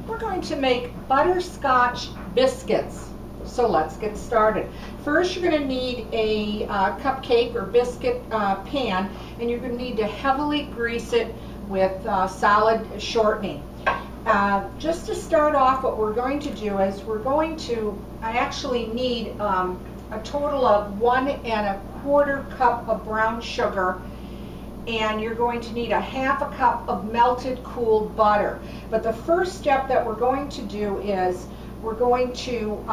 We're going to make butterscotch biscuits. So let's get started. First, you're going to need a cupcake or biscuit pan, and you're going to need to heavily grease it with solid shortening. Just to start off, what we're going to do is I actually need a total of 1 1/4 cup of brown sugar, and you're going to need a 1/2 cup of melted cooled butter. But the first step that we're going to do is we're going to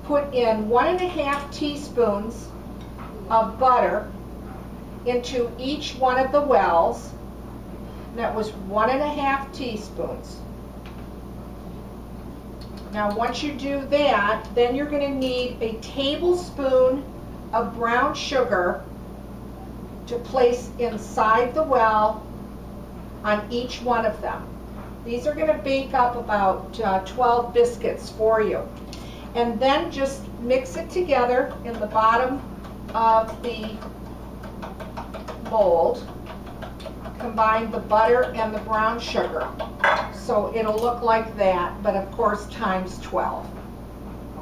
put in 1 1/2 teaspoons of butter into each one of the wells. That was 1 1/2 teaspoons. Now once you do that, then you're going to need a tablespoon of brown sugar to place inside the well on each one of them. These are going to bake up about 12 biscuits for you. And then just mix it together in the bottom of the mold. Combine the butter and the brown sugar. So it'll look like that, but of course times 12.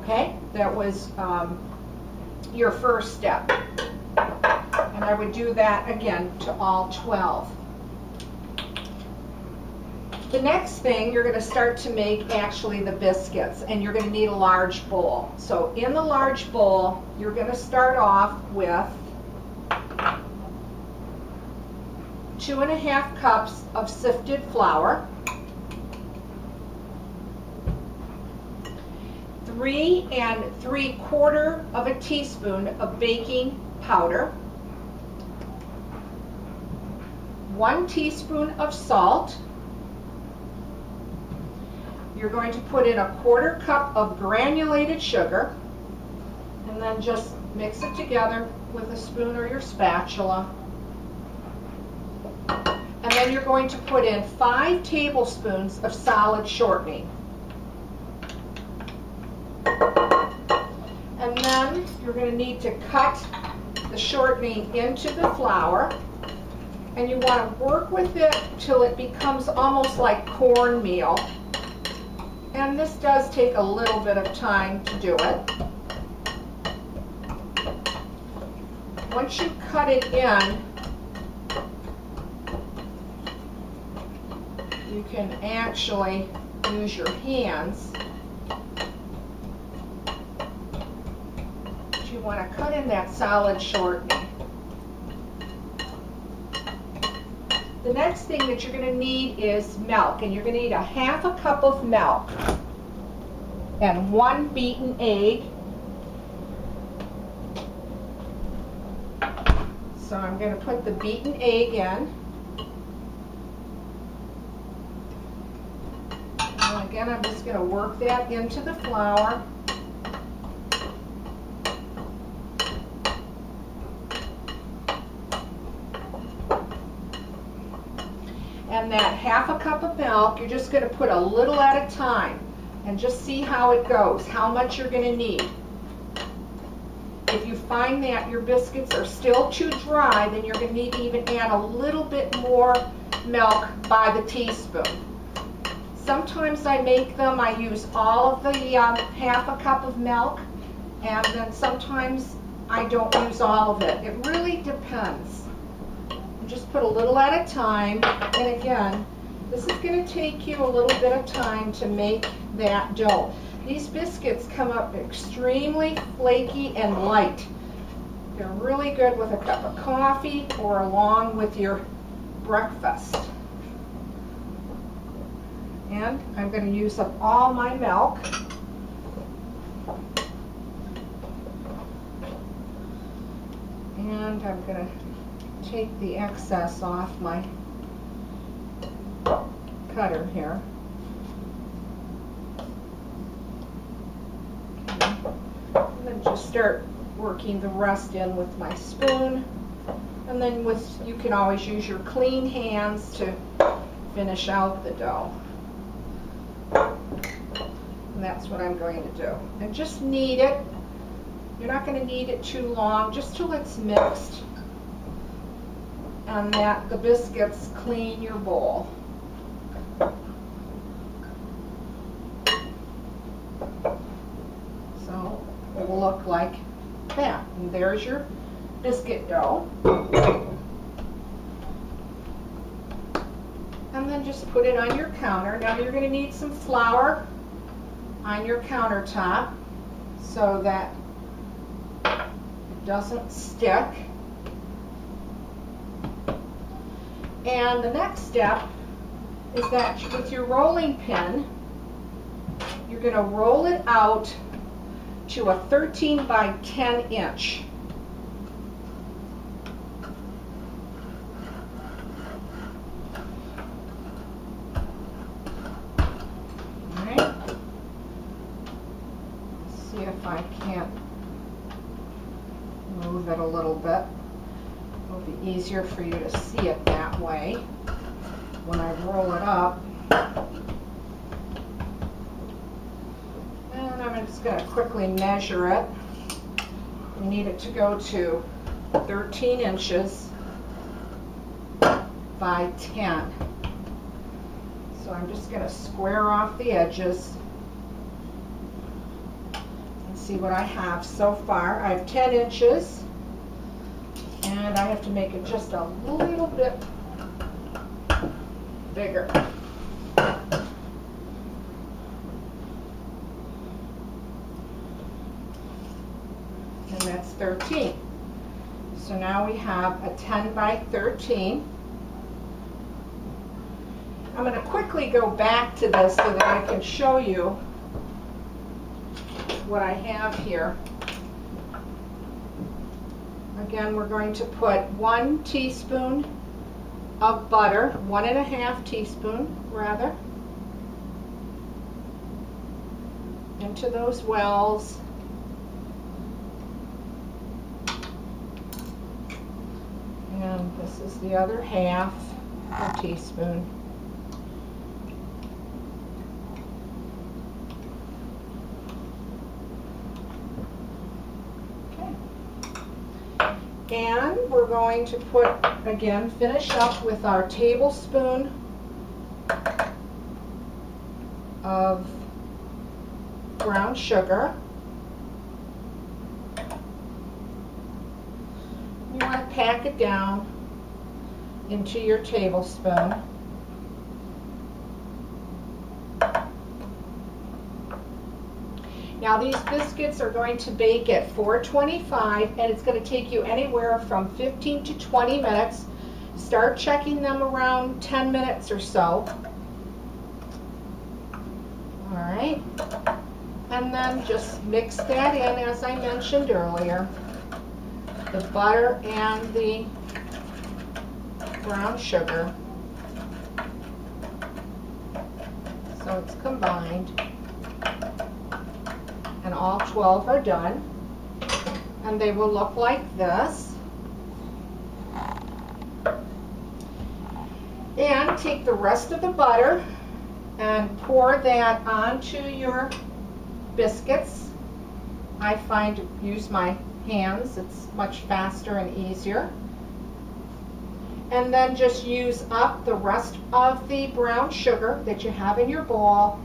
Okay? That was your first step. And I would do that again to all 12. The next thing, you're going to start to make actually the biscuits, and you're going to need a large bowl. So in the large bowl, you're going to start off with 2 1/2 cups of sifted flour, 3 3/4 teaspoon of baking powder, 1 teaspoon of salt. You're going to put in a 1/4 cup of granulated sugar, and then just mix it together with a spoon or your spatula. And then you're going to put in 5 tablespoons of solid shortening. And then you're going to need to cut the shortening into the flour. And you want to work with it till it becomes almost like cornmeal. And this does take a little bit of time to do it. Once you cut it in, you can actually use your hands. But you want to cut in that solid shortening. The next thing that you're going to need is milk, and you're going to need a 1/2 cup of milk and 1 beaten egg. So I'm going to put the beaten egg in. And again, I'm just going to work that into the flour. And that 1/2 cup of milk, you're just going to put a little at a time and just see how it goes, how much you're going to need. If you find that your biscuits are still too dry, then you're going to need to even add a little bit more milk by the teaspoon. Sometimes I make them, I use all of the 1/2 cup of milk, and then sometimes I don't use all of it. It really depends. Just put a little at a time, and again, this is going to take you a little bit of time to make that dough. These biscuits come up extremely flaky and light. They're really good with a cup of coffee or along with your breakfast. And I'm going to use up all my milk. And I'm going to take the excess off my cutter here. Okay. And then just start working the rest in with my spoon. And then you can always use your clean hands to finish out the dough. And that's what I'm going to do. And just knead it. You're not going to knead it too long, just till it's mixed. And that the biscuits clean your bowl. look like that. And there's your biscuit dough. And then just put it on your counter. Now you're going to need some flour on your countertop so that it doesn't stick. And the next step is that with your rolling pin, you're going to roll it out to a 13 by 10 inch. If I can't move it a little bit, it'll be easier for you to see it that way when I roll it up. And I'm just going to quickly measure it. We need it to go to 13 inches by 10. So I'm just going to square off the edges. See what I have so far. I have 10 inches, and I have to make it just a little bit bigger. And that's 13. So now we have a 10 by 13. I'm going to quickly go back to this so that I can show you what I have here. Again, we're going to put 1 teaspoon of butter, 1½ teaspoon rather, into those wells. And this is the other half a teaspoon. And we're going to put, again, finish up with our tablespoon of brown sugar. You want to pack it down into your tablespoon. Now these biscuits are going to bake at 425, and it's going to take you anywhere from 15 to 20 minutes. Start checking them around 10 minutes or so. All right. And then just mix that in, as I mentioned earlier, the butter and the brown sugar. So it's combined. And all 12 are done, and they will look like this. And take the rest of the butter and pour that onto your biscuits. I find to use my hands, it's much faster and easier. And then just use up the rest of the brown sugar that you have in your bowl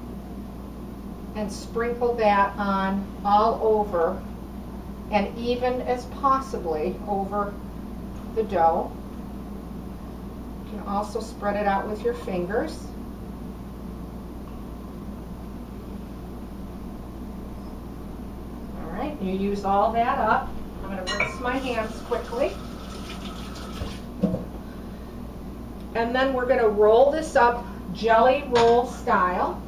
and sprinkle that on all over, and even as possibly over the dough. You can also spread it out with your fingers. All right, you use all that up. I'm going to rinse my hands quickly. And then we're going to roll this up jelly roll style.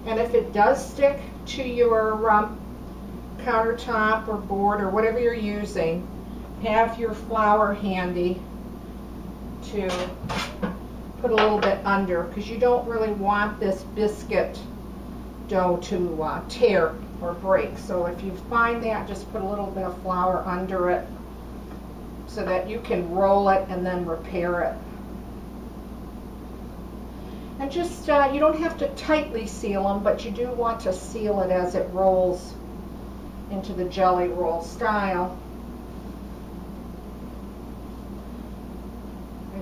And if it does stick to your countertop or board or whatever you're using, have your flour handy to put a little bit under, because you don't really want this biscuit dough to tear or break. So if you find that, just put a little bit of flour under it so that you can roll it and then repair it. And just, you don't have to tightly seal them, but you do want to seal it as it rolls into the jelly roll style.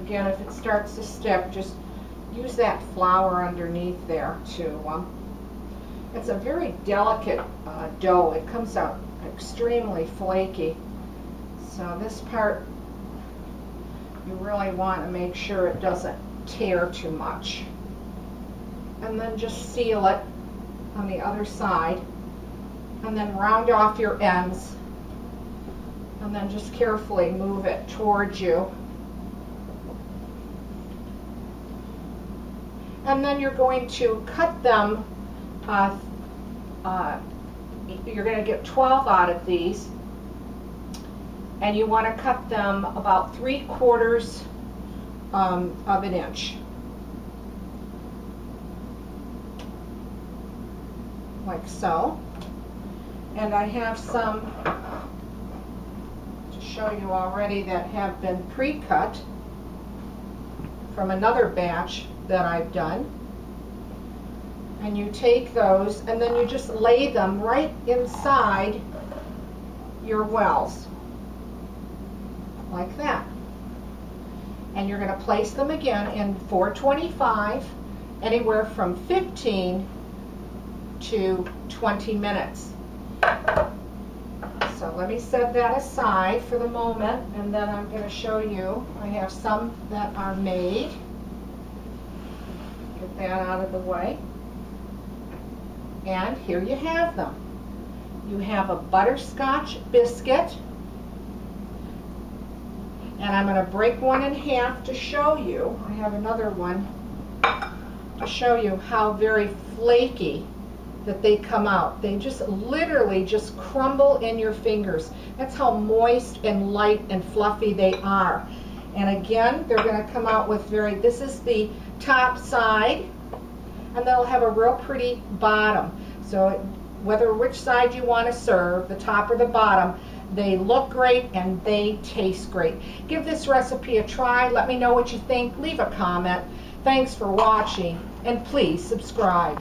Again, if it starts to stick, just use that flour underneath there to, it's a very delicate dough. It comes out extremely flaky. So this part, you really want to make sure it doesn't tear too much. And then just seal it on the other side. And then round off your ends. And then just carefully move it towards you. And then you're going to cut them, you're going to get 12 out of these, and you want to cut them about 3/4 of an inch. Like so. And I have some to show you already that have been pre-cut from another batch that I've done. And you take those and then you just lay them right inside your wells, like that. And you're going to place them again in 425, anywhere from 15 to 20 minutes. So let me set that aside for the moment, and then I'm going to show you. I have some that are made. Get that out of the way. And here you have them. You have a butterscotch biscuit. And I'm going to break one in half to show you. I have another one to show you how very flaky that they come out. They just literally just crumble in your fingers. That's how moist and light and fluffy they are. And again, they're going to come out with this is the top side, and they'll have a real pretty bottom. So which side you want to serve, the top or the bottom, they look great and they taste great. Give this recipe a try. Let me know what you think. Leave a comment. Thanks for watching, and please subscribe.